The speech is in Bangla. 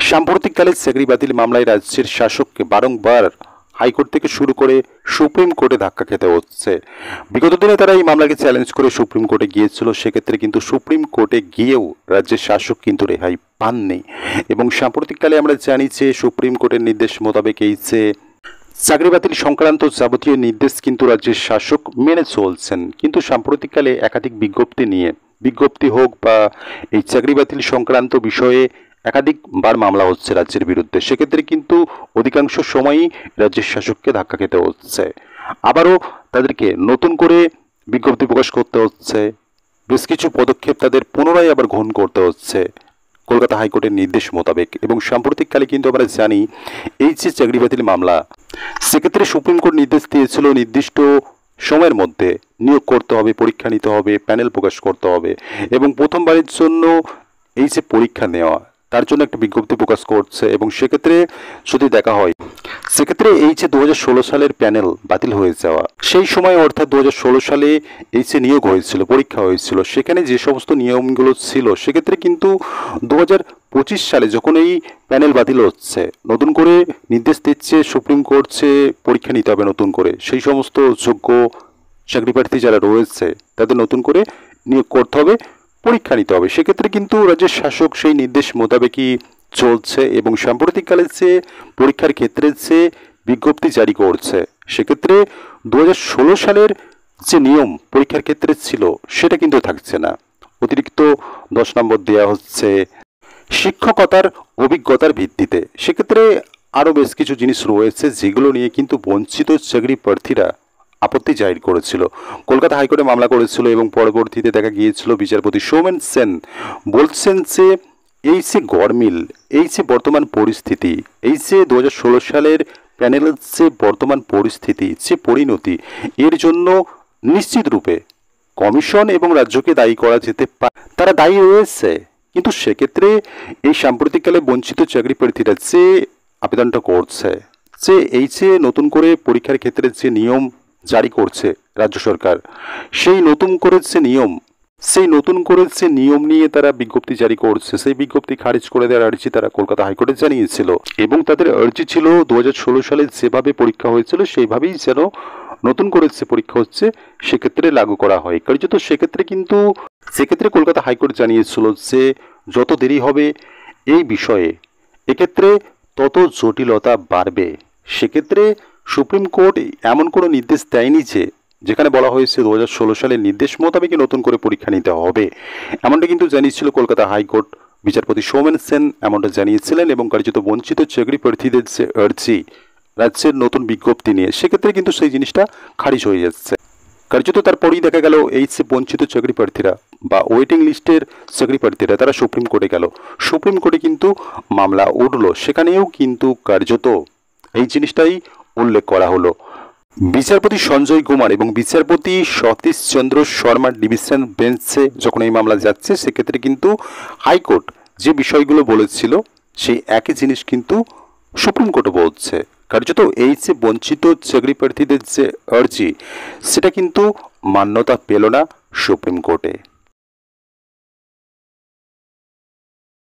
সাম্প্রতিককালে চাকরি বাতিল মামলায় রাজ্যের শাসককে বারংবার হাইকোর্ট থেকে শুরু করে সুপ্রিম কোর্টে ধাক্কা খেতে হচ্ছে। বিগত দিনে তারা এই মামলাকে চ্যালেঞ্জ করে সুপ্রিম কোর্টে গিয়েছিল, সেক্ষেত্রে কিন্তু সুপ্রিম কোর্টে গিয়েও রাজ্যের শাসক কিন্তু রেহাই পাননি। এবং সাম্প্রতিককালে আমরা জানি যে সুপ্রিম কোর্টের নির্দেশ মোতাবেক এই যে চাকরি বাতিল সংক্রান্ত যাবতীয় নির্দেশ কিন্তু রাজ্যের শাসক মেনে চলছেন। কিন্তু সাম্প্রতিককালে একাধিক বিজ্ঞপ্তি হোক বা এই চাকরি বাতিল সংক্রান্ত বিষয়ে একাধিকবার মামলা হচ্ছে রাজ্যের বিরুদ্ধে, সেক্ষেত্রে কিন্তু অধিকাংশ সময়ই রাজ্যের শাসককে ধাক্কা খেতে হচ্ছে। আবারও তাদেরকে নতুন করে বিজ্ঞপ্তি প্রকাশ করতে হচ্ছে, বেশ কিছু পদক্ষেপ তাদের পুনরায় আবার গ্রহণ করতে হচ্ছে কলকাতা হাইকোর্টের নির্দেশ মোতাবেক। এবং সাম্প্রতিককালে কিন্তু আমরা জানি এই যে চাকরি বাতিল মামলা, সেক্ষেত্রে সুপ্রিম কোর্ট নির্দেশ দিয়েছিল নির্দিষ্ট সময়ের মধ্যে নিয়োগ করতে হবে, পরীক্ষা নিতে হবে, প্যানেল প্রকাশ করতে হবে এবং প্রথমবারের জন্য এই যে পরীক্ষা নেওয়া তার জন্য একটা বিজ্ঞপ্তি প্রকাশ করছে। এবং সেক্ষেত্রে যদি দেখা হয়, সেক্ষেত্রে এই যে 2016 সালের প্যানেল বাতিল হয়ে যাওয়া, সেই সময় অর্থাৎ 2016 সালে এই যে নিয়োগ হয়েছিল, পরীক্ষা হয়েছিল, সেখানে যে সমস্ত নিয়মগুলো ছিল, সেক্ষেত্রে কিন্তু 2025 সালে যখন এই প্যানেল বাতিল হচ্ছে, নতুন করে নির্দেশ দিচ্ছে সুপ্রিম কোর্ট যে পরীক্ষা নিতে হবে নতুন করে, সেই সমস্ত যোগ্য চাকরি প্রার্থী যারা রয়েছে তাদের নতুন করে নিয়োগ করতে হবে, পরীক্ষা নিতে হবে। সেক্ষেত্রে কিন্তু রাজ্যের শাসক সেই নির্দেশ মোতাবেকই চলছে এবং সাম্প্রতিককালে যে পরীক্ষার ক্ষেত্রে যে বিজ্ঞপ্তি জারি করছে, সেক্ষেত্রে 2016 সালের যে নিয়ম পরীক্ষার ক্ষেত্রে ছিল সেটা কিন্তু থাকছে না। অতিরিক্ত 10 নম্বর দেওয়া হচ্ছে শিক্ষকতার অভিজ্ঞতার ভিত্তিতে। সেক্ষেত্রে আরও বেশ কিছু জিনিস রয়েছে যেগুলো নিয়ে কিন্তু বঞ্চিত চাকরি প্রার্থীরা আপত্তি জাহির করেছিল, কলকাতা হাইকোর্টে মামলা করেছিল এবং পরবর্তীতে দেখা গিয়েছিল বিচারপতি সৌমেন সেন বলছেন যে এই যে গরমিল, এই যে বর্তমান পরিস্থিতি, এই যে 2016 সালের প্যানেলের যে বর্তমান পরিস্থিতি, যে পরিণতি, এর জন্য নিশ্চিত রূপে কমিশন এবং রাজ্যকে দায়ী করা যেতে পারে, তারা দায়ী রয়েছে। কিন্তু সেক্ষেত্রে এই সাম্প্রতিককালে বঞ্চিত চাকরি প্রার্থীরা যে আবেদনটা করছে, যে এই যে নতুন করে পরীক্ষার ক্ষেত্রে যে নিয়ম জারি করছে রাজ্য সরকার, সেই নতুন করে যে নিয়ম নিয়ে তারা বিজ্ঞপ্তি জারি করছে, সেই বিজ্ঞপ্তি খারিজ করে দেওয়ার আর্জি তারা কলকাতা হাইকোর্টে জানিয়েছিল এবং তাদের আর্জি ছিল 2016 সালে যেভাবে পরীক্ষা হয়েছিল সেইভাবেই যেন নতুন করে যে পরীক্ষা হচ্ছে সেক্ষেত্রে লাগু করা হয়। কার্যত সেক্ষেত্রে কলকাতা হাইকোর্ট জানিয়েছিল যে যত দেরি হবে এই বিষয়ে, এক্ষেত্রে তত জটিলতা বাড়বে। সেক্ষেত্রে সুপ্রিম কোর্ট এমন কোনো নির্দেশ দেয়নি যেখানে বলা হয়েছে 2016 সালের নির্দেশ মোতাবেক নতুন করে পরীক্ষা নিতে হবে, এমনটা কিন্তু জানিয়েছিল কলকাতা হাইকোর্ট। বিচারপতি সৌমেন সেন এমনটা জানিয়েছিলেন এবং কার্যত বঞ্চিত চাকরি প্রার্থীদের যে আর্জি রাজ্যের নতুন বিজ্ঞপ্তি নিয়ে, সেক্ষেত্রে কিন্তু সেই জিনিসটা খারিজ হয়ে যাচ্ছে। কার্যত তারপরেই দেখা গেল এই যে বঞ্চিত চাকরি প্রার্থীরা বা ওয়েটিং লিস্টের চাকরি প্রার্থীরা তারা সুপ্রিম কোর্টে গেল, সুপ্রিম কোর্টে কিন্তু মামলা উঠল, সেখানেও কিন্তু কার্যত এই জিনিসটাই উল্লেখ করা হলো। বিচারপতি সঞ্জয় কুমার এবং বিচারপতি সতীশ চন্দ্র শর্মার ডিভিশন বেঞ্চে যখন এই মামলা যাচ্ছে, সেক্ষেত্রে কিন্তু হাইকোর্ট যে বিষয়গুলো বলেছিল সেই একই জিনিস কিন্তু সুপ্রিম কোর্টও বলছে। কার্যত এই যে বঞ্চিত চাকরি প্রার্থীদের যে আর্জি, সেটা কিন্তু মান্যতা পেল না সুপ্রিম কোর্টে।